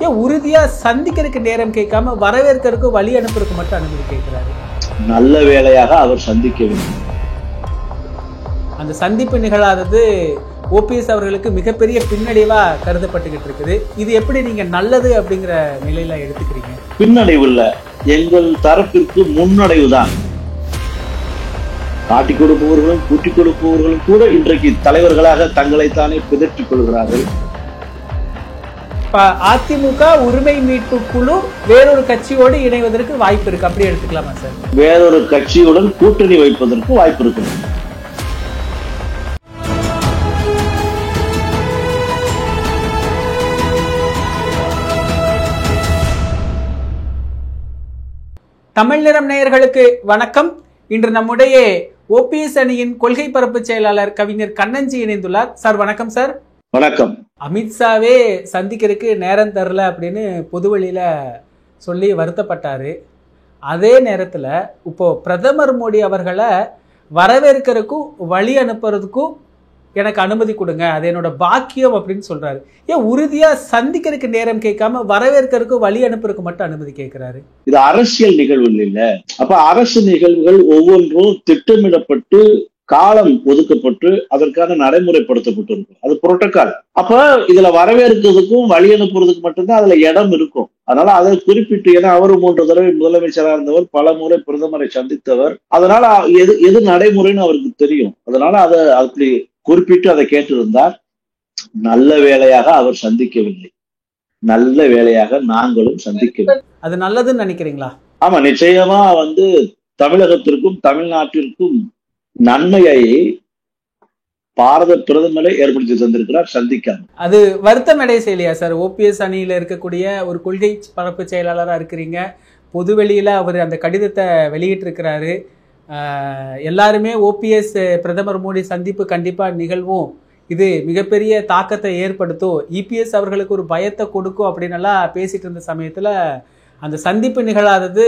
ஏன் உறுதியா சந்திக்கிறதுக்கு நேரம் கேட்காம வரவேற்கிறதுக்கு வழி அனுப்புறதுக்கு மட்டும் அனுமதி கேட்கிறாரு? நல்ல வேளையாக அவர் சந்திக்க வேண்டும். அந்த சந்திப்பு நிகழாதது ஓபிஎஸ் அவர்களுக்கு மிகப்பெரிய பின்னடைவா கருதப்பட்டுக்கிட்டு இருக்குது. இது எப்படி நீங்க நல்லது அப்படிங்கிற நிலையில எடுத்துக்கிறீங்க? பின்னடைவு இல்ல, எங்கள் தரப்பிற்கு முன்னடைவு தான். காட்டிக் கொடுப்பவர்களும் கூட்டிக் கொடுப்பவர்களும் கூட இன்றைக்கு தலைவர்களாக தங்களைத்தானே பிதற்றிக் கொள்கிறார்கள். அதிமுக உரிமை மீட்பு குழு வேறொரு கட்சியோடு இணைவதற்கு வாய்ப்பு இருக்கு, அப்படி எடுத்துக்கலாமா சார்? வேறொரு கட்சியுடன் கூட்டணி வைப்பதற்கு வாய்ப்பு இருக்கு. தமிழ் நிறம் நேயர்களுக்கு வணக்கம். இன்று நம்முடைய ஓபிஎஸ் அணியின் கொள்கை பரப்பு செயலாளர் கவிஞர் கண்ணஞ்சி இணைந்துள்ளார். சார் வணக்கம். சார் வணக்கம். அமித்ஷாவே சந்திக்கிறதுக்கு நேரம் தரல அப்படின்னு பொதுவெளியில சொல்லி வருத்தப்பட்டாரு. அதே நேரத்துல இப்போ பிரதமர் மோடி அவர்களை வரவேற்கிறதுக்கும் வழி அனுப்புறதுக்கும் எனக்கு அனுமதி கொடுங்க, அது என்னோட பாக்கியம் அப்படின்னு சொல்றாரு. ஏன் உறுதியா சந்திக்கிறதுக்கு நேரம் கேட்காம வரவேற்கிறதுக்கும் வழி அனுப்புறதுக்கு மட்டும் அனுமதி கேட்கிறாரு? இது அரசியல் நிகழ்வு இல்ல. அப்ப அரசு நிகழ்வுகள் ஒவ்வொன்றும் திட்டமிடப்பட்டு காலம் ஒதுக்கப்பட்டு அதற்கான நடைமுறைப்படுத்தப்பட்டு இருக்கும். அது புரோட்டோகால். அப்ப இதுல வரவேற்கிறதுக்கும் வழி அனுப்புறதுக்கு மட்டும்தான் அதுல இடம் இருக்கும். அதனால அதை குறிப்பிட்டு, ஏன்னா அவரு 3 தடவை முதலமைச்சராக இருந்தவர், பல முறை பிரதமரை சந்தித்தவர், அதனால எது நடைமுறைன்னு அவருக்கு தெரியும். அதனால அதை அப்படி குறிப்பிட்டு அதை கேட்டிருந்தார். நல்ல வேளையாக அவர் சந்திக்கவில்லை, நல்ல வேளையாக நாங்களும் சந்திக்கவில்லை. அது நல்லதுன்னு நினைக்கிறீங்களா? ஆமா, நிச்சயமா தமிழகத்திற்கும் தமிழ்நாட்டிற்கும் நன்மையை பாரத பிரதமரை ஏற்படுத்தி தந்திருக்கிறார். சந்திக்காம அது வருத்தம் அடைய செய்யலையா சார்? ஓபிஎஸ் அணியில இருக்கக்கூடிய ஒரு கொள்கை பரப்பு செயலாளராக இருக்கிறீங்க, பொதுவெளியில அவர் அந்த கடிதத்தை வெளியிட்டு இருக்கிறாரு. எல்லாருமே ஓபிஎஸ் பிரதமர் மோடி சந்திப்பு கண்டிப்பா நிகழ்வும், இது மிகப்பெரிய தாக்கத்தை ஏற்படுத்தும், இபிஎஸ் அவர்களுக்கு ஒரு பயத்தை கொடுக்கும் அப்படின்னு எல்லாம் பேசிட்டு இருந்த சமயத்துல அந்த சந்திப்பு நிகழாதது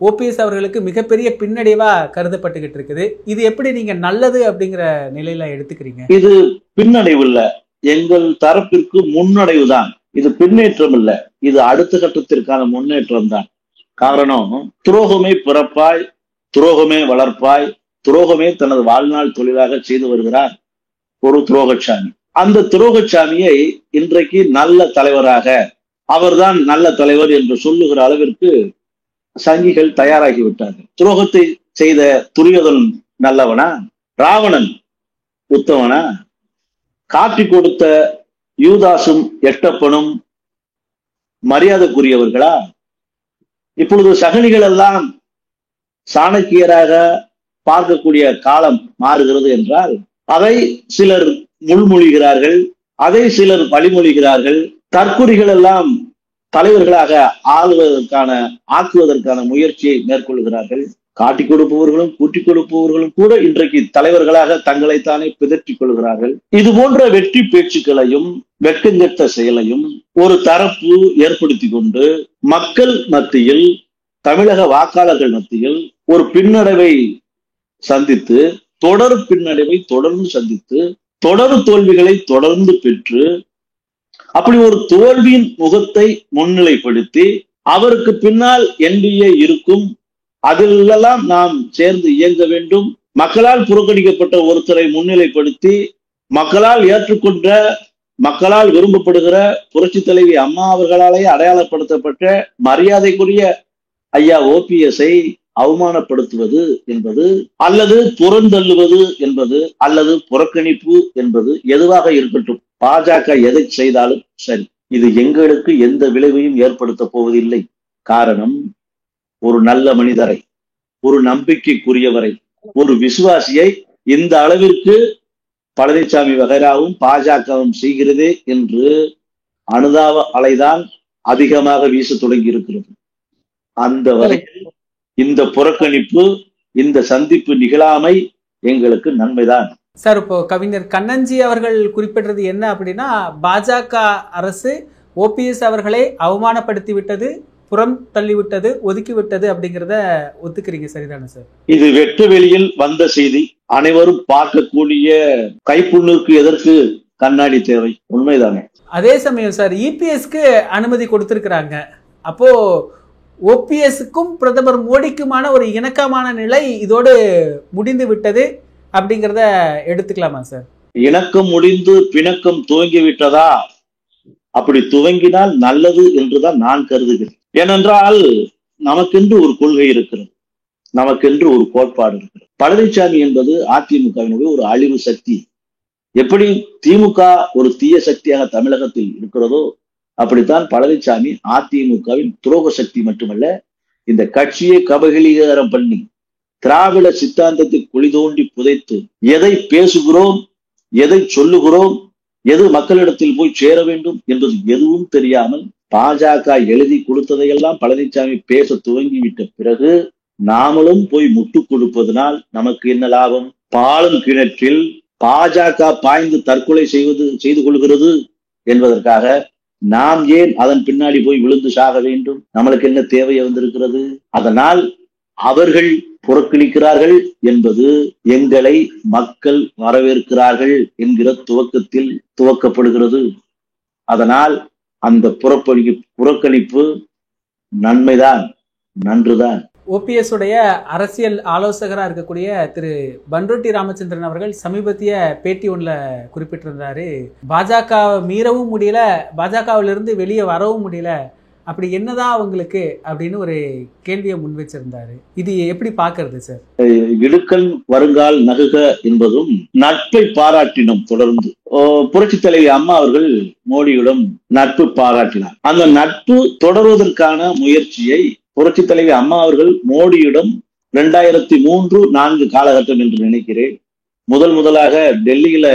ஓபிஎஸ் அவர்களுக்கு மிகப்பெரிய பின்னடைவா கருதப்பட்டுக்கிட்டு இருக்குது. இது எப்படி நீங்க நல்லது அப்படிங்கிற நிலையில எடுத்துக்கிறீங்க? இது பின்னடைவு இல்ல, எங்கள் தரப்பிற்கு முன்னடைவு தான். இது பின்னேற்றம் இல்ல, இது அடுத்த கட்டத்திற்கான முன்னேற்றம் தான். காரணம், துரோகமே பிறப்பாய், துரோகமே வளர்ப்பாய், துரோகமே தனது வாழ்நாள் தொழிலாக செய்து வருகிறார் ஒரு துரோகச்சாமி. அந்த துரோகச்சாமியை இன்றைக்கு நல்ல தலைவராக, அவர்தான் நல்ல தலைவர் என்று சொல்லுகிற அளவிற்கு சங்கிகள் தயாராகி விட்டார்கள். துரோகத்தை செய்த துரியோதனன் நல்லவனா, ராவணன் உத்தவனா, காட்டி கொடுத்த யூதாசும் எட்டப்பனும் மரியாதைக்குரியவர்களா? இப்பொழுது சகனிகள் எல்லாம் சாணக்கியராக பார்க்கக்கூடிய காலம் மாறுகிறது என்றால் அதை சிலர் முள்மொழிகிறார்கள், அதை சிலர் வழிமொழிகிறார்கள். தற்குறிகள் எல்லாம் தலைவர்களாக ஆக்குவதற்கான முயற்சியை மேற்கொள்கிறார்கள். காட்டிக் கொடுப்பவர்களும் கூட்டிக் கொடுப்பவர்களும் கூட இன்றைக்கு தலைவர்களாக தங்களைத்தானே பிதற்றிக் கொள்கிறார்கள். இது போன்ற வெற்றி பேச்சுக்களையும் வெட்கங்கெட்ட செயலையும் ஒரு தரப்பு ஏற்படுத்தி கொண்டு மக்கள் மத்தியில், தமிழக வாக்காளர்கள் மத்தியில் ஒரு பின்னடைவை சந்தித்து, தொடர் பின்னடைவை தொடர்ந்து சந்தித்து, தொடர் தோல்விகளை தொடர்ந்து பெற்று, அப்படி ஒரு தோல்வியின் முகத்தை முன்னிலைப்படுத்தி அவருக்கு பின்னால் என்டிஏ இருக்கும், அதிலெல்லாம் நாம் சேர்ந்து இயங்க வேண்டும், மக்களால் புறக்கணிக்கப்பட்ட ஒருத்தரை முன்னிலைப்படுத்தி மக்களால் ஏற்றுக்கொண்ட, மக்களால் விரும்பப்படுகிற புரட்சி தலைவி அம்மா அவர்களாலேயே அடையாளப்படுத்தப்பட்ட மரியாதைக்குரிய ஐயா ஓபிஎஸ்ஐ அவமானப்படுத்துவது என்பது, அல்லது புறந்தள்ளுவது என்பது, அல்லது புறக்கணிப்பு என்பது எதுவாக இருக்கட்டும், பாஜக எதை செய்தாலும் சரி, இது எங்களுக்கு எந்த விளைவையும் ஏற்படுத்த போவதில்லை. காரணம், ஒரு நல்ல மனிதரை, ஒரு நம்பிக்கைக்குரியவரை, ஒரு விசுவாசியை இந்த அளவிற்கு பழனிசாமி வகைராவும் பாஜகவும் செய்கிறதே என்று அனுதாப அலைதான் அதிகமாக வீச தொடங்கி இருக்கிறது. அந்த வகையில் இந்த புறக்கணிப்பு, இந்த சந்திப்பு நிகழாமை எங்களுக்கு நன்மைதான். சார், இப்போ கவிஞர் கண்ணஞ்சி அவர்கள் குறிப்பிட்டது என்ன அப்படின்னா, பாஜக அரசு ஓபிஎஸ் அவர்களை அவமானப்படுத்தி விட்டது, புறம் தள்ளிவிட்டது, ஒதுக்கிவிட்டது அப்படிங்கிறத ஒத்துக்கிறீங்க, சரிதானே சார்? இது வெற்று வெளியில் வந்த செய்தி, அனைவரும் பார்க்கக்கூடிய கைப்புண்ணுக்கு எதற்கு கண்ணாடி தேவை. உண்மைதானே? அதே சமயம் சார் இபிஎஸ்க்கு அனுமதி கொடுத்திருக்கிறாங்க. அப்போ ஓபிஎஸ்க்கும் பிரதமர் மோடிக்குமான ஒரு இணக்கமான நிலை இதோடு முடிந்து விட்டது அப்படிங்கிறத எடுத்துக்கலாமா சார்? இணக்கம் முடிந்து பிணக்கம் துவங்கி விட்டதா? அப்படி துவங்கினால் நல்லது என்றுதான் நான் கருதுகிறேன். ஏனென்றால் நமக்கென்று ஒரு கொள்கை இருக்கிறது, நமக்கென்று ஒரு கோட்பாடு இருக்கிறது. பழனிசாமி என்பது அதிமுகவினுடைய ஒரு அழிவு சக்தி. எப்படி திமுக ஒரு தீய சக்தியாக தமிழகத்தில் இருக்கிறதோ அப்படித்தான் பழனிசாமி அதிமுகவின் துரோக சக்தி மட்டுமல்ல, இந்த கட்சியை கபகீகரம் பண்ணி திராவிட சித்தாந்தத்தை குழி தோண்டி புதைத்து எதை பேசுகிறோம், எதை சொல்லுகிறோம், எது மக்களிடத்தில் போய் சேர வேண்டும் என்பது எதுவும் தெரியாமல் பாஜக எழுதி கொடுத்ததையெல்லாம் பழனிசாமி பேச துவங்கிவிட்ட பிறகு நாமளும் போய் முட்டு கொடுப்பதனால் நமக்கு என்ன லாபம்? பாலும் கிணற்றில் பாஜக பாய்ந்து தற்கொலை செய்து கொள்கிறது என்பதற்காக நாம் ஏன் அதன் பின்னாடி போய் விழுந்து சாக வேண்டும்? நம்மளுக்கு என்ன தேவை வந்திருக்கிறது? அதனால் அவர்கள் புறக்கணிக்கிறார்கள் என்பது எங்களை மக்கள் வரவேற்கிறார்கள் என்கிற துவக்கத்தில் துவக்கப்படுகிறது. அதனால் அந்த புறக்கணிப்பு நன்மைதான், நன்றுதான். ஓபிஎஸ் உடைய அரசியல் ஆலோசகராக இருக்கக்கூடிய திரு பன்ருட்டி ராமச்சந்திரன் அவர்கள் சமீபத்திய பேட்டி ஒன்றில் குறிப்பிட்டிருந்தாரு, பாஜக மீறவும் முடியல, பாஜகவிலிருந்து வெளியே வரவும் முடியல, அப்படி என்னதான் அவங்களுக்கு அப்படின்னு ஒரு கேள்வியை முன் வச்சிருந்தாரு. இது எப்படி பாக்குறது சார்? இடுக்கண் வருங்கால் நகுக என்பதும் நட்பை பாராட்டினோம். தொடர்ந்து புரட்சி தலைவி அம்மா அவர்கள் மோடியிடம் நட்பு பாராட்டினார். அந்த நட்பு தொடர்வதற்கான முயற்சியை புரட்சி தலைவி அம்மா அவர்கள் மோடியிடம் 2003-4 காலகட்டம் என்று நினைக்கிறேன் முதலாக டெல்லியில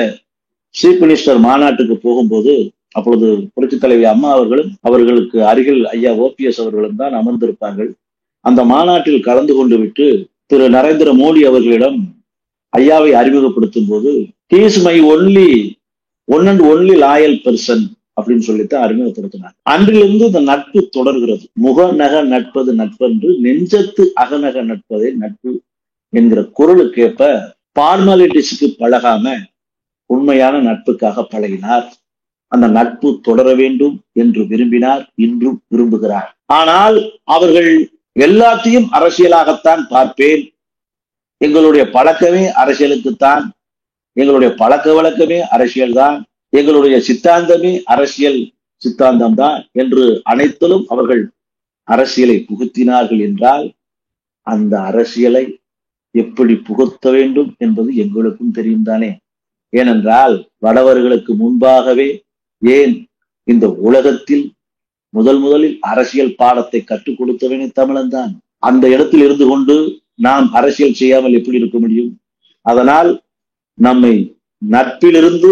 சீஃப் மினிஸ்டர் மாநாட்டுக்கு போகும்போது, அப்பொழுது புரட்சி தலைவி அம்மா அவர்களும் அவர்களுக்கு அருகில் ஐயா ஓபிஎஸ் அவர்களும் தான் அமர்ந்திருப்பார்கள். அந்த மாநாட்டில் கலந்து கொண்டு விட்டு திரு நரேந்திர மோடி அவர்களிடம் ஐயாவை அறிமுகப்படுத்தும் போது, he is my one and only loyal person அப்படின்னு சொல்லித்தான் அறிமுகப்படுத்தினார். அன்றிலிருந்து இந்த நட்பு தொடர்கிறது. முக நக நட்பது நட்பென்று, நெஞ்சத்து அகநக நட்பதே நட்பு என்கிற குரலுக்கேற்ப ஃபார்மாலிட்டிஸ்க்கு பழகாம உண்மையான நட்புக்காக பழகினார். அந்த நட்பு தொடர வேண்டும் என்று விரும்பினார், இன்றும் விரும்புகிறார். ஆனால் அவர்கள் எல்லாத்தையும் அரசியலாகத்தான் பார்ப்பேன், எங்களுடைய பழக்கமே அரசியலுக்குத்தான், எங்களுடைய பழக்க வழக்கமே அரசியல் தான், எங்களுடைய சித்தாந்தமே அரசியல் சித்தாந்தம் தான் என்று அனைத்திலும் அவர்கள் அரசியலை புகுத்தினார்கள் என்றால், அந்த அரசியலை எப்படி புகுத்த வேண்டும் என்பது எங்களுக்கும் தெரியும் தானே. ஏனென்றால் வடவர்களுக்கு முன்பாகவே, ஏன் இந்த உலகத்தில் முதலில் அரசியல் பாடத்தை கற்றுக் கொடுத்தவனே தமிழன் தான். அந்த இடத்தில் இருந்து கொண்டு நாம் அரசியல் செய்யாமல் எப்படி இருக்க முடியும்? அதனால் நம்மை நட்பிலிருந்து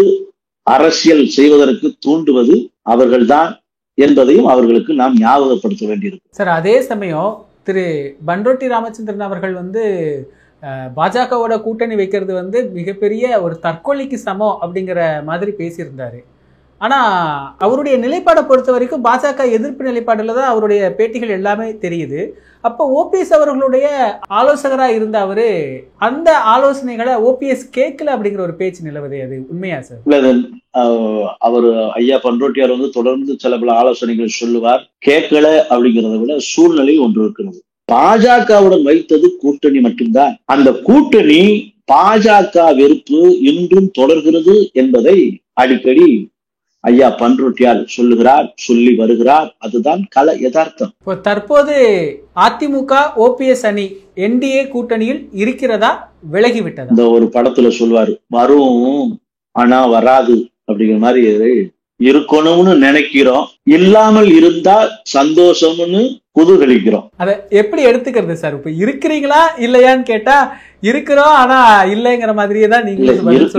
அரசியல் செய்வதற்கு தூண்டுவது அவர்கள்தான் என்பதையும் அவர்களுக்கு நாம் ஞாபகப்படுத்த வேண்டியிருக்கு. சார், அதே சமயம் திரு பன்ருட்டி ராமச்சந்திரன் அவர்கள் பாஜகவோட கூட்டணி வைக்கிறது மிகப்பெரிய ஒரு தற்கொலைக்கு சமம் அப்படிங்கிற மாதிரி பேசியிருந்தாரு. ஆனா அவருடைய நிலைப்பாடை பொறுத்த வரைக்கும் பாஜக எதிர்ப்பு நிலைப்பாடுல தான் அவருடைய பேட்டிகள் எல்லாமே தெரியுது. அப்போ ஓபிஎஸ் அவர்களுடைய ஆலோசகரா இருந்த அவரு அந்த ஆலோசனைகளை ஓபிஎஸ் கேட்கல அப்படிங்கிற ஒரு பேச்சு நிலவுது. அது உண்மையா சார்? அவர் ஐயா பன்ருட்டியார் தொடர்ந்து சில பல ஆலோசனைகள் சொல்லுவார். கேட்கல அப்படிங்கிறத விட சூழ்நிலை ஒன்று இருக்கிறது. பாஜகவுடன் வைத்தது கூட்டணி மட்டும்தான். அந்த கூட்டணி பாஜக வெறுப்பு இன்றும் தொடர்கிறது என்பதை அடிக்கடி ஐயா பன்ருட்டியார் சொல்லுகிறார், சொல்லி வருகிறார். அதுதான் கள யதார்த்தம். தற்போது அதிமுக ஓபிஎஸ் அணி என்டிஏ கூட்டணியில் இருக்கிறதா, விலகிவிட்டதா? இந்த ஒரு படத்துல சொல்வாரு, வரும் ஆனா வராது அப்படிங்கிற மாதிரி இருக்கணும்னு நினைக்கிறோம், இல்லாமல் இருந்தா சந்தோஷம்னு குதூகலிக்கிறோம். அதை எப்படி எடுத்துக்கிறது சார்? இப்ப இருக்கிறீங்களா இல்லையான்னு கேட்டா இருக்கிறோம், ஆனா இல்லைங்கிற மாதிரியே தான் நீங்க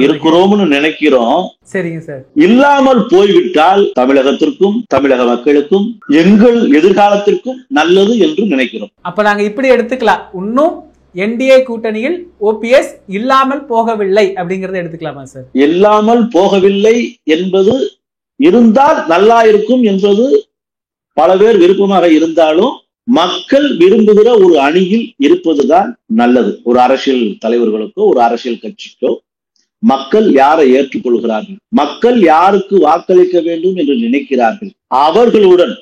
இருக்கிறோம்னு நினைக்கிறோம். சரிங்க சார். இல்லாமல் போய்விட்டால் தமிழகத்திற்கும் தமிழக மக்களுக்கும் எங்கள் எதிர்காலத்திற்கும் நல்லது என்று நினைக்கிறோம். அப்ப நாங்க இப்படி எடுத்துக்கலாம், இன்னும் என்டிஏ கூட்டணியில் ஓபிஎஸ் இல்லாமல் போகவில்லை அப்படிங்கறத எடுத்துக்கலாமா சார்? இல்லாமல் போகவில்லை என்பது இருந்தால் நல்லா இருக்கும் என்பது பல பேர் விருப்பமாக இருந்தாலும் மக்கள் விரும்புகிற ஒரு அணியில் இருப்பதுதான் நல்லது. ஒரு அரசியல் தலைவர்களுக்கோ ஒரு அரசியல் கட்சிக்கோ மக்கள் யாரை ஏற்றுக்கொள்கிறார்கள், மக்கள் யாருக்கு வாக்களிக்க வேண்டும் என்று நினைக்கிறார்கள், அவர்களுடன்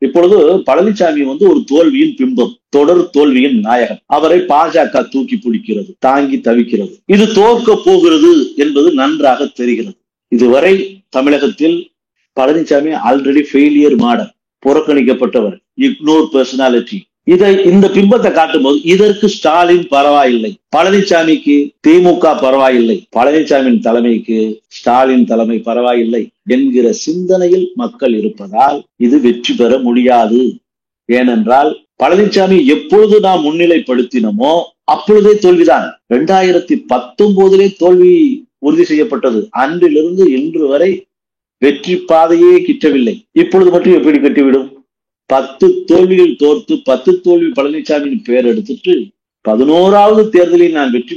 இப்பொழுது பழனிசாமி ஒரு தோல்வியின் பிம்பம், தொடர் தோல்வியின் நாயகன். அவரை பாஜக தூக்கி பிடிக்கிறது, தாங்கி தவிக்கிறது. இது தோற்க போகிறது என்பது நன்றாக தெரிகிறது. இதுவரை தமிழகத்தில் பழனிசாமி ஆல்ரெடி ஃபெயிலியர் மாடல், புறக்கணிக்கப்பட்டவர், இக்னோர் பர்சனாலிட்டி. இந்த பிம்பத்தை காட்டும் போது இதற்கு ஸ்டாலின் பரவாயில்லை, பழனிசாமிக்கு திமுக பரவாயில்லை, பழனிசாமியின் தலைமைக்கு ஸ்டாலின் தலைமை பரவாயில்லை என்கிற சிந்தனையில் மக்கள் இருப்பதால் இது வெற்றி பெற முடியாது. ஏனென்றால் பழனிசாமி எப்பொழுது நாம் முன்னிலைப்படுத்தினோமோ அப்பொழுதே தோல்விதான். 2019 தோல்வி உறுதி செய்யப்பட்டது. அன்றிலிருந்து இன்று வரை வெற்றி பாதையே கிட்டவில்லை. இப்பொழுது மட்டும் எப்படி கட்டிவிடும்? 10 தோல்விகள் தோர்த்து 10 தோல்வி பழனிசாமியின் பெயர் எடுத்துட்டு 11வது தேர்தலில் நான் வெற்றி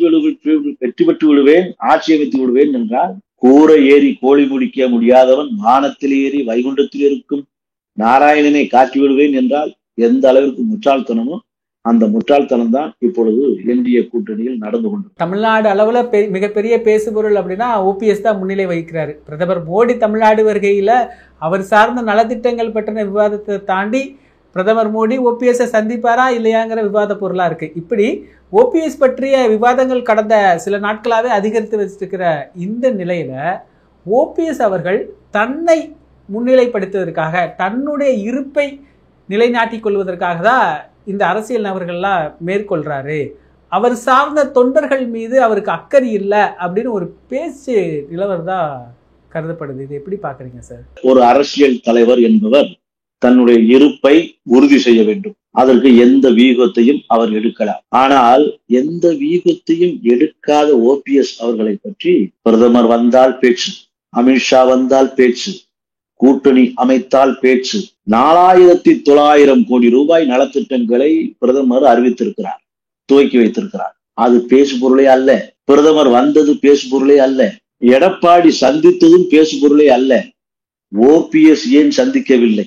பெற்று விடுவேன், ஆட்சி அமைத்து விடுவேன் என்றால், கூரை ஏறி கோழி முடிக்க முடியாதவன் வானத்தில் ஏறி வைகுண்டத்தில் இருக்கும் நாராயணனை காட்டி விடுவேன் என்றால் எந்த அளவிற்கு முட்டாள்தனமோ அந்த முட்டாள்தனம் தான் இப்பொழுது என்டிஏ கூட்டணியில் நடந்து கொண்டு. தமிழ்நாடு அளவுல மிகப்பெரிய பேசுபொருள் அப்படின்னா ஓபிஎஸ் தான் முன்னிலை வகிக்கிறாரு. பிரதமர் மோடி தமிழ்நாடு வருகையில அவர் சார்ந்த நலத்திட்டங்கள் பற்றின விவாதத்தை தாண்டி பிரதமர் மோடி ஓபிஎஸ் சந்திப்பாரா இல்லையாங்கிற விவாத பொருளா இருக்கு. இப்படி ஓபிஎஸ் பற்றிய விவாதங்கள் கடந்த சில நாட்களாவே அதிகரித்து வச்சிருக்கிற இந்த நிலையில ஓபிஎஸ் அவர்கள் தன்னை முன்னிலைப்படுத்துவதற்காக, தன்னுடைய இருப்பை நிலைநாட்டிக் கொள்வதற்காக தான் இந்த அரசியல் நபர்கள்லாம் மேற்கொள்றாரு. அவர் சார்ந்த தொண்டர்கள் மீது அவருக்கு அக்கறை இல்லை அப்படின்னு ஒரு பேச்சு நிலவரதா கருதப்படுது. இது எப்படி பாக்குறீங்க சார்? ஒரு அரசியல் தலைவர் என்பவர் தன்னுடைய இருப்பை உறுதி செய்ய வேண்டும். அதற்கு எந்த வியூகத்தையும் அவர் எடுக்கலாம். ஆனால் எந்த வியூகத்தையும் எடுக்காத ஓபிஎஸ் அவர்களை பற்றி பிரதமர் வந்தால் பேச்சு, அமித்ஷா வந்தால் பேச்சு, கூட்டணி அமைத்தால் பேச்சு. 4900 கோடி ரூபாய் நலத்திட்டங்களை பிரதமர் அறிவித்திருக்கிறார், துவக்கி வைத்திருக்கிறார். அது பேசு பொருளே அல்ல. பிரதமர் வந்தது பேசு பொருளே அல்ல. எடப்பாடி சந்தித்ததும் பேசு பொருளே அல்ல. ஓபிஎஸ் ஏன் சந்திக்கவில்லை?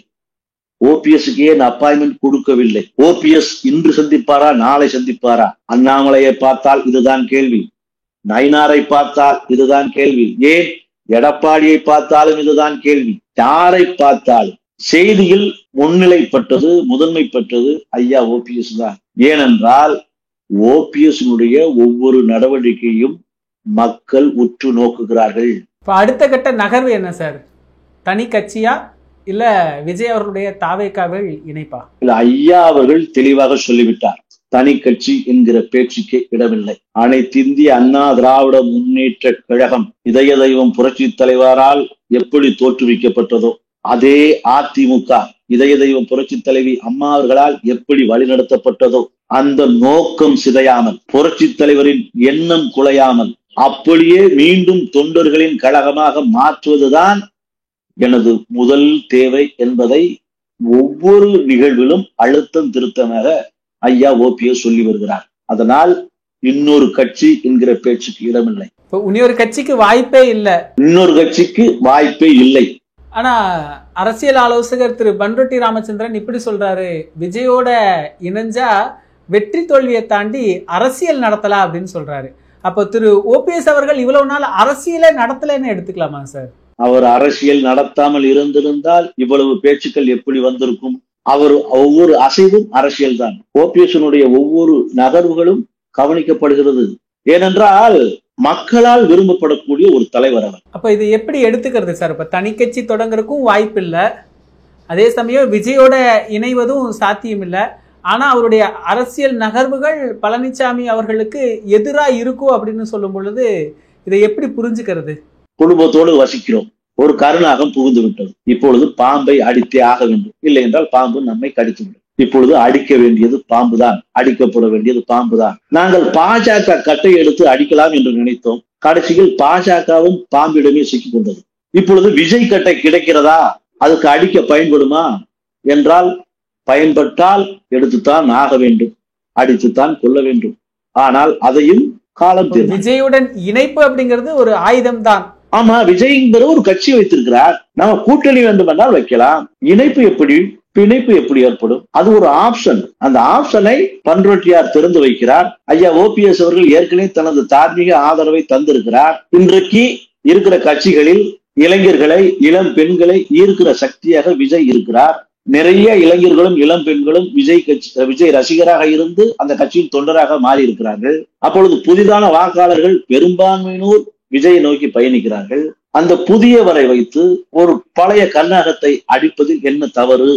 ஓபிஎஸ்க்கு ஏன் அப்பாயின்மெண்ட் கொடுக்கவில்லை? ஓபிஎஸ் இன்று சந்திப்பாரா, நாளை சந்திப்பாரா? அண்ணாமலையை பார்த்தால் இதுதான் கேள்வி, நயினாரை பார்த்தால் இதுதான் கேள்வி, ஏன் எடப்பாடியை பார்த்தாலும் இதுதான் கேள்வி. யாரை பார்த்தாலும் செய்தியில் முன்னிலைப்பட்டது, முதன்மைப்பட்டது ஐயா ஓபிஎஸ் தான். ஏனென்றால் ஓபிஎஸ் ஒவ்வொரு நடவடிக்கையும் மக்கள் உற்று நோக்குகிறார்கள். இப்ப அடுத்த கட்ட நகர்வு என்ன சார்? தனி கட்சியா இல்ல விஜய் அவர்களுடைய தாவேக்காவில் இணைப்பா? இல்ல, ஐயா அவர்கள் தெளிவாக சொல்லிவிட்டார், தனி கட்சி என்கிற பேச்சுக்கே இடமில்லை. அனைத்து இந்திய அண்ணா திராவிட முன்னேற்ற கழகம் இதய தெய்வம் புரட்சி தலைவரால் எப்படி தோற்றுவிக்கப்பட்டதோ அதே அதிமுக இதய தெய்வம் புரட்சி தலைவி அம்மா அவர்களால் எப்படி வழிநடத்தப்பட்டதோ அந்த நோக்கம் சிதையாமல், புரட்சி தலைவரின் எண்ணம் குலையாமல் அப்படியே மீண்டும் தொண்டர்களின் கழகமாக மாற்றுவதுதான் எனது முதல் தேவை என்பதை ஒவ்வொரு நிகழ்விலும் அழுத்தம் திருத்தமாக ஐயா ஓபிஎஸ் சொல்லி வருகிறார். அதனால் இன்னொரு கட்சி என்கிற பேச்சுக்கு இடமில்லை. இன்னொரு கட்சிக்கு வாய்ப்பே இல்லை. இன்னொரு கட்சிக்கு வாய்ப்பே இல்லை. ஆனா அரசியல் ஆலோசகர் திரு பன்ருட்டி ராமச்சந்திரன் இப்படி சொல்றாரு, விஜயோட இணைஞ்சா வெற்றி தோல்வியை தாண்டி அரசியல் நடத்தலாம் அப்படின்னு சொல்றாரு. அப்போ திரு ஓபிஎஸ் அவர்கள் இவ்வளவு நாள் அரசியலே நடத்தலன்னு எடுத்துக்கலாமா சார்? அவர் அரசியல் நடத்தாமல் இருந்திருந்தால் இவ்வளவு பேச்சுக்கள் எப்படி வந்திருக்கும்? அவர் ஒவ்வொரு அசைவும் அரசியல் தான். ஓபிஎஸ் ஒவ்வொரு நகர்வுகளும் கவனிக்கப்படுகிறது. ஏனென்றால் மக்களால் விரும்பப்படக்கூடிய ஒரு தலைவர் அவர். அப்ப இது எப்படி எடுத்துக்கிறது சார்? இப்ப தனி கட்சி தொடங்குறதுக்கும் வாய்ப்பு இல்லை, அதே சமயம் விஜயோட இணைவதும் சாத்தியம் இல்லை. ஆனா அவருடைய அரசியல் நகர்வுகள் பழனிசாமி அவர்களுக்கு எதிராக இருக்கும் அப்படின்னு சொல்லும் பொழுது இதை எப்படி புரிஞ்சுக்கிறது? குடும்பத்தோடு வசிக்கிறோம், ஒரு கருணாகம் புகுந்து விட்டது, இப்பொழுது பாம்பை அடித்தே ஆக வேண்டும், இல்லை என்றால் பாம்பு நம்மை கடித்துவிடும். இப்பொழுது அடிக்க வேண்டியது பாம்புதான், அடிக்கப்பட வேண்டியது பாம்புதான். நாங்கள் பாஜக கட்டை எடுத்து அடிக்கலாம் என்று நினைத்தோம். கடைசியில் பாஜகவும் பாம்பிடமே சிக்கிக் கொண்டது. இப்பொழுது விஜய் கட்டை கிடைக்கிறதா, அதுக்கு அடிக்க பயன்படுமா என்றால் பயன்பட்டால் எடுத்துத்தான் ஆக வேண்டும், அடித்துத்தான் கொள்ள வேண்டும். ஆனால் அதையும் காலம் தீர்க்கும். விஜயுடன் இணைப்பு அப்படிங்கிறது ஒரு ஆயுதம் தான். ஆமா, விஜய்ங்கிற ஒரு கட்சி வைத்திருக்கிறார். நம்ம கூட்டணி வேண்டும் என்றால் வைக்கலாம். இணைப்பு எப்படி? பிணைப்பு எப்படி ஏற்படும்? அது ஒரு ஆப்ஷன். அந்த ஆப்ஷனை பண்ருட்டியார் திறந்து வைக்கிறார். ஐயா ஓபிஎஸ் அவர்கள் ஏற்கனவே தனது தார்மீக ஆதரவை தந்திருக்கிறார். இன்றைக்கு இருக்கிற கட்சிகளில் இளைஞர்களை, இளம் பெண்களை ஈர்க்கிற சக்தியாக விஜய் இருக்கிறார். நிறைய இளைஞர்களும் இளம் பெண்களும் விஜய் ரசிகராக இருந்து அந்த கட்சியின் தொண்டராக மாறி இருக்கிறார்கள். அப்பொழுது புதிதான வாக்காளர்கள் பெரும்பான்மையினோர் விஜயை நோக்கி பயணிக்கிறார்கள். அந்த புதியவரை வைத்து ஒரு பழைய கர்நாடகத்தை அடிப்பதில் என்ன தவறு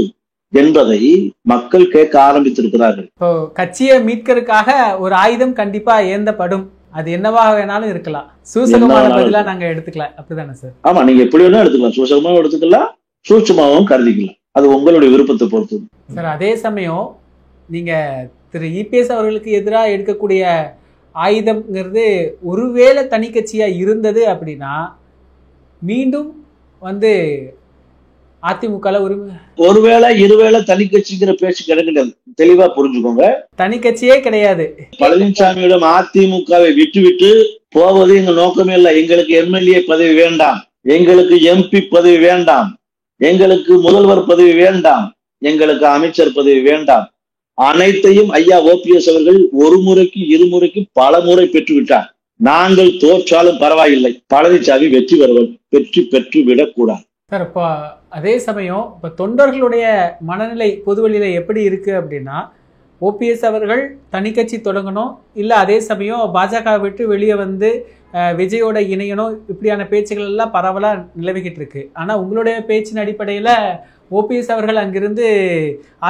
என்பதை மக்கள் கேட்க ஆரம்பித்திருக்கிறார்கள். இப்போ கட்சியை மீட்கிறதுக்காக ஒரு ஆயுதம் கண்டிப்பா ஏந்தப்படும். அது என்னவாக வேணாலும் இருக்கலாம். சூசகமான பதிலா நாங்க எடுத்துக்கலாம். அப்படிதானே சார்? ஆமா, நீங்க எப்படி வேணா எடுத்துக்கலாம். சூசகமாவும் எடுத்துக்கலாம், சூட்சமாவும் கருதிக்கலாம். அது உங்களுடைய விருப்பத்தை பொறுத்து சார். அதே சமயம் நீங்க திரு இபிஎஸ் அவர்களுக்கு எதிராக எடுக்கக்கூடிய ஆயுதம்ங்கிறது ஒருவேளை தனி கட்சியா இருந்தது அப்படின்னா மீண்டும் வந்து அதிமுக ஒருவேளை இருவேளை தனி கட்சிங்கிற பேச்சு கிடையாது. தெளிவா புரிஞ்சுக்கோங்க. தனி கட்சியே கிடையாது. பழனிசாமியிடம் அதிமுகவை விட்டு போவது எங்க நோக்கமே இல்லை. எங்களுக்கு எம்எல்ஏ பதவி வேண்டாம், எங்களுக்கு எம்பி பதவி வேண்டாம், எங்களுக்கு முதல்வர் பதவி வேண்டாம், எங்களுக்கு அமைச்சர் பதவி வேண்டாம். அனைத்தையும் ஐயா ஓபிஎஸ் அவர்கள் ஒரு முறைக்கு இருமுறைக்கு பல முறை பெற்றுவிட்டார். நாங்கள் தோற்றாலும் பரவாயில்லை, பழனிசாமி வெற்றி பெற்று விடக்கூடாது சார். இப்போ அதே சமயம் இப்போ தொண்டர்களுடைய மனநிலை பொதுவெளியில எப்படி இருக்கு அப்படின்னா, ஓபிஎஸ் அவர்கள் தனி கட்சி தொடங்கணும், இல்லை அதே சமயம் பாஜக விட்டு வெளியே வந்து விஜயோட இணையணும், இப்படியான பேச்சுகள் எல்லாம் பரவலா நிலவிக்கிட்டு இருக்கு. ஆனா உங்களுடைய பேச்சின் அடிப்படையில ஓபிஎஸ் அவர்கள் அங்கிருந்து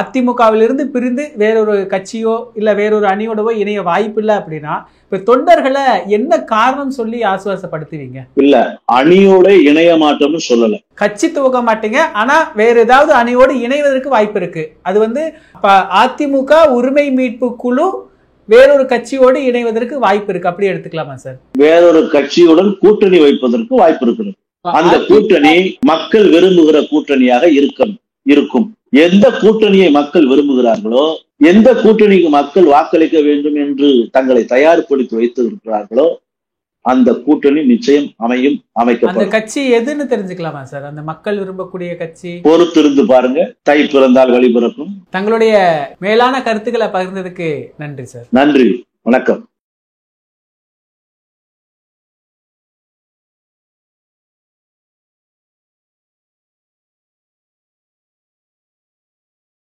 அதிமுகவிலிருந்து பிரிந்து வேறொரு கட்சியோ இல்லை வேறொரு அணியோடவோ இணைய வாய்ப்பு இல்லை அப்படின்னா இப்ப தொண்டர்களை என்ன காரணம் சொல்லி ஆசுவாசப்படுத்துவீங்க? இல்ல, அணியோட இணைய மாட்டோம்னு சொல்லல. கட்சி துவக்க மாட்டீங்க, ஆனா வேற ஏதாவது அணியோடு இணைவதற்கு வாய்ப்பு இருக்கு. அது வந்து அதிமுக உரிமை மீட்பு குழு வேறொரு கட்சியோடு இணைவதற்கு வாய்ப்பு இருக்கு, அப்படி எடுத்துக்கலாமா சார்? வேறொரு கட்சியுடன் கூட்டணி வைப்பதற்கு வாய்ப்பு இருக்கிறது. அந்த கூட்டணி மக்கள் விரும்புகிற கூட்டணியாக இருக்கும். எந்த கூட்டணியை மக்கள் விரும்புகிறார்களோ, எந்த கூட்டணிக்கு மக்கள் வாக்களிக்க வேண்டும் என்று தங்களை தயார்படுத்தி வைத்திருக்கிறார்களோ அந்த கூட்டணி நிச்சயம் அமைக்கப்படும். அந்த கட்சி எதுன்னு தெரிஞ்சுக்கலாமா சார்? அந்த மக்கள் விரும்பக்கூடிய கட்சி பொறுத்திருந்து பாருங்க. தை பிறந்தால் வழி பிறக்கும். தங்களுடைய மேலான கருத்துக்களை பகிர்ந்ததுக்கு நன்றி சார். நன்றி, வணக்கம்.